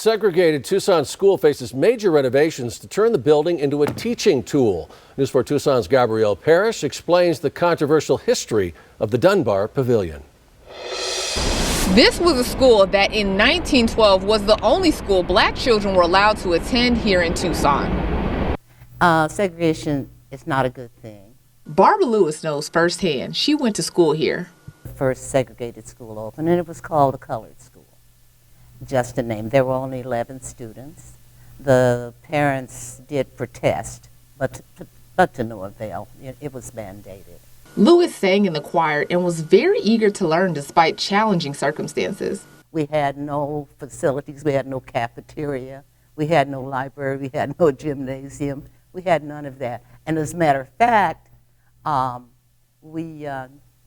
segregated Tucson school faces major renovations to turn the building into a teaching tool. News 4 Tucson's Gabrielle Parrish explains the controversial history of the Dunbar Pavilion. This was a school that in 1912 was the only school black children were allowed to attend here in Tucson. Segregation is not a good thing. Barbara Lewis knows firsthand. She went to school here. The first segregated school opened, and it was called a colored school. Just a name. There were only 11 students. The parents did protest, but to no avail. It was mandated. Lewis sang in the choir and was very eager to learn despite challenging circumstances. We had no facilities. We had no cafeteria. We had no library. We had no gymnasium. We had none of that. And as a matter of fact, we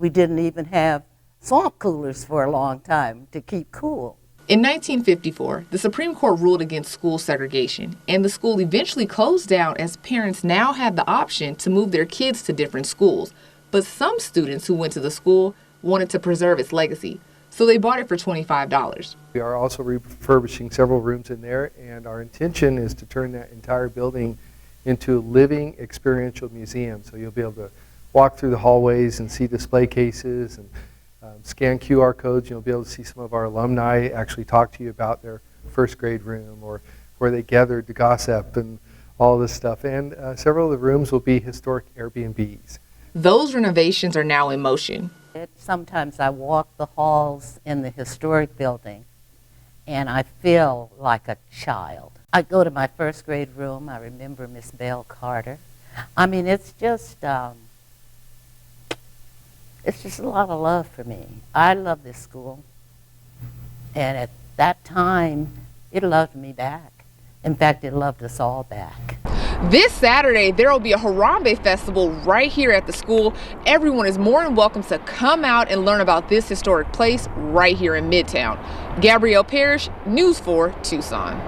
didn't even have swamp coolers for a long time to keep cool. In 1954, the Supreme Court ruled against school segregation, and the school eventually closed down as parents now had the option to move their kids to different schools. But some students who went to the school wanted to preserve its legacy, so they bought it for $25. We are also refurbishing several rooms in there, and our intention is to turn that entire building into a living experiential museum. So you'll be able to walk through the hallways and see display cases and scan QR codes. You'll be able to see some of our alumni actually talk to you about their first grade room or where they gathered to gossip and all this stuff. And several of the rooms will be historic Airbnbs. Those renovations are now in motion. Sometimes I walk the halls in the historic building and I feel like a child. I go to my first grade room. I remember Miss Bell Carter. I mean, it's just a lot of love for me. I love this school. And at that time, it loved me back. In fact, it loved us all back. This Saturday, there will be a Harambe festival right here at the school. Everyone is more than welcome to come out and learn about this historic place right here in Midtown. Gabrielle Parrish, News 4 Tucson.